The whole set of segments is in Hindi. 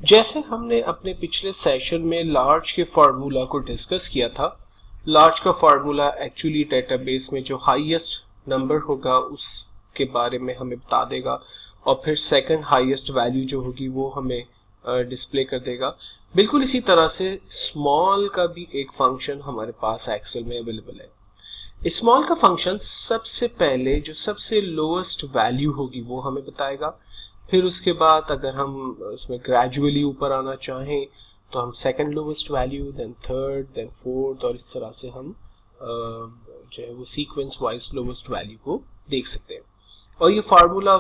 जैसे हमने अपने पिछले सेशन में लार्ज के फार्मूला को डिस्कस किया था, लार्ज का फार्मूला एक्चुअली डेटाबेस में जो हाईएस्ट नंबर होगा उसके बारे में हमें बता देगा और फिर सेकंड हाईएस्ट वैल्यू जो होगी वो हमें डिस्प्ले कर देगा। बिल्कुल इसी तरह से स्मॉल का भी एक फंक्शन हमारे पास एक्सेल में अवेलेबल है। स्मॉल का फंक्शन सबसे पहले जो सबसे लोएस्ट वैल्यू होगी वो हमें बताएगा, फिर उसके बाद अगर हम उसमें ग्रेजुअली ऊपर आना चाहें तो हम second lowest value, then third, then fourth, और इस तरह से हम जो है वो सीक्वेंस वाइज लोवेस्ट वैल्यू को देख सकते हैं। और ये फार्मूला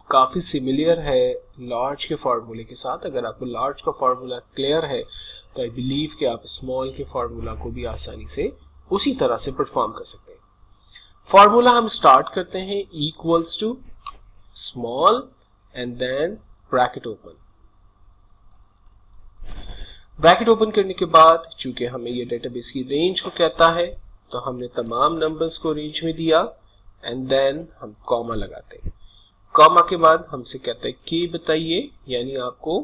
काफ़ी सिमिलर है लार्ज के फार्मूले के साथ। अगर आपको लार्ज का फार्मूला क्लियर है तो आई बिलीव कि आप स्मॉल के फार्मूला को भी आसानी से उसी तरह से परफॉर्म कर सकते हैं। फार्मूला हम स्टार्ट करते हैं equals to small and then bracket open. Bracket open करने के बाद चूंकि हमें ये डेटाबेस की रेंज को कहता है तो हमने तमाम नंबर्स को रेंज में दिया एंड देन हम कॉमा लगाते हैं। कॉमा के बाद हमसे कहता है की बताइए, यानी आपको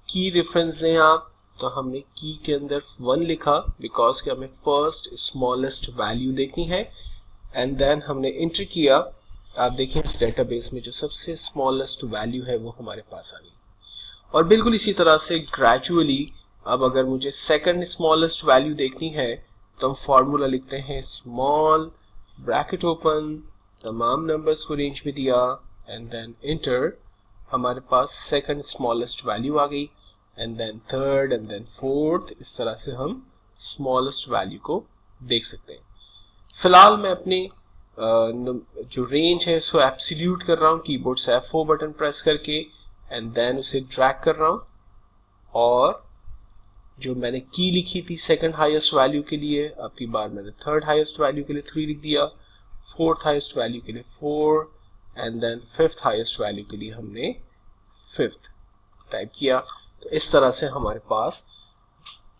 की रेफरेंस दें आप, तो हमने की के अंदर 1 लिखा बिकॉज कि हमें फर्स्ट स्मॉलेस्ट वैल्यू देखनी है एंड देन हमने एंटर किया। आप देखें इस डेटाबेस में जो सबसे स्मॉलेस्ट वैल्यू है वो हमारे पास आ गई। और बिल्कुल इसी तरह से ग्रेजुअली अब अगर मुझे सेकंड स्मॉलेस्ट वैल्यू देखनी है तो हम फॉर्मूला लिखते हैं स्मॉल ब्रैकेट ओपन, तमाम नंबर्स को रेंज में दिया एंड देन एंटर। हमारे पास सेकंड स्मॉलेस्ट वैल्यू आ गई and then third and then fourth. इस तरह से हम स्मॉलेस्ट वैल्यू को देख सकते हैं। फिलहाल मैं अपनी जो रेंज है उसको एब्सोल्यूट कर रहा हूँ कीबोर्ड से F4 बटन प्रेस करके एंड देन उसे ड्रैग कर रहा हूँ। और जो मैंने की लिखी थी सेकंड हाईएस्ट वैल्यू के लिए, अब की बार मैंने थर्ड हाईएस्ट वैल्यू के लिए 3 लिख दिया, फोर्थ हाईएस्ट वैल्यू के लिए 4 and then fifth highest value के लिए हमने 5th टाइप किया। तो इस तरह से हमारे पास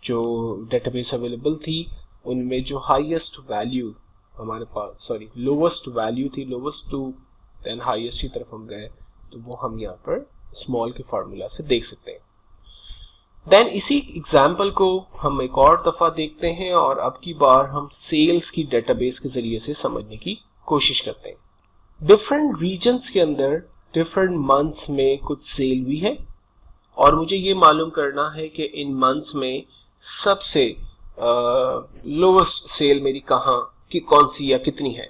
जो डेटाबेस अवेलेबल थी उनमें जो हाईएस्ट वैल्यू हमारे पास लोवेस्ट वैल्यू थी, लोवेस्ट टू देन हाईएस्ट की तरफ हम गए, तो वो हम यहाँ पर स्मॉल के फार्मूला से देख सकते हैं। देन इसी एग्जाम्पल को हम एक और दफा देखते हैं और अब की बार हम सेल्स की डेटाबेस के जरिए से समझने की कोशिश करते हैं। डिफरेंट रीजन्स के अंदर डिफरेंट मंथ्स में कुछ सेल हुई है और मुझे ये मालूम करना है कि इन मंथ्स में सबसे लोवेस्ट सेल मेरी कौन सी या कितनी है।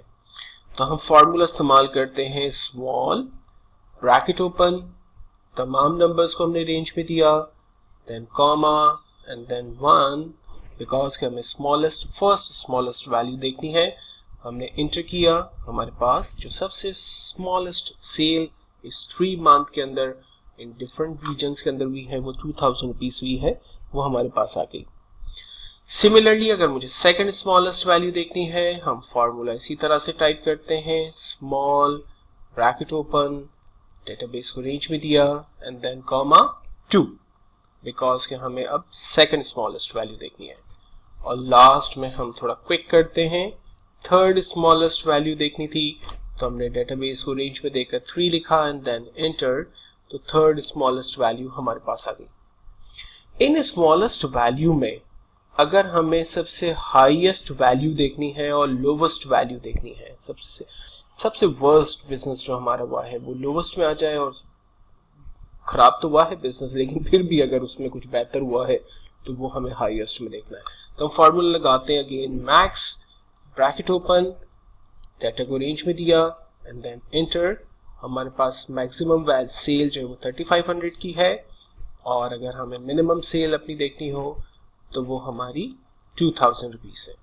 तो हम फॉर्मूला इस्तेमाल करते हैं स्मॉल ब्रैकेट ओपन, तमाम नंबर्स को हमने रेंज में दिया, then comma and then 1 because कि हमें फर्स्ट स्मॉलेस्ट वैल्यू देखनी है। हमने इंटर किया, हमारे पास जो सबसे स्मॉलेस्ट सेल इस 3 मंथ के अंदर इन डिफरेंट रीजन्स के अंदर हुई है वो 2000 रुपीज हुई है, वो हमारे पास आ गई। सिमिलरली अगर मुझे सेकंड स्मॉलेस्ट वैल्यू देखनी है हम फॉर्मूला इसी तरह से टाइप करते हैं स्मॉल ब्रैकेट ओपन, डेटाबेस को रेंज में दिया एंड देन कॉमा 2 बिकॉज कि हमें अब सेकंड स्मॉलेस्ट वैल्यू देखनी है। और लास्ट में हम थोड़ा क्विक करते हैं, थर्ड स्मॉलेस्ट वैल्यू देखनी थी तो हमने डेटाबेस को रेंज में देकर 3 लिखा एंड देन एंटर, तो थर्ड स्मॉलेस्ट वैल्यू हमारे पास आ गई। इन स्मॉलेस्ट वैल्यू में अगर हमें सबसे हाईएस्ट वैल्यू देखनी है और लोवेस्ट वैल्यू देखनी है, सबसे वर्स्ट बिजनेस जो हमारा हुआ है वो लोवेस्ट में आ जाए, और खराब तो हुआ है बिजनेस लेकिन फिर भी अगर उसमें कुछ बेहतर हुआ है तो वो हमें हाईएस्ट में देखना है। तो हम फॉर्मूला लगाते हैं again max bracket open, data को रेंज में दिया एंड देन एंटर। हमारे पास मैक्सिमम सेल जो है वो 3500 की है और अगर हमें मिनिमम सेल अपनी देखनी हो तो वो हमारी 2000 रुपीज है।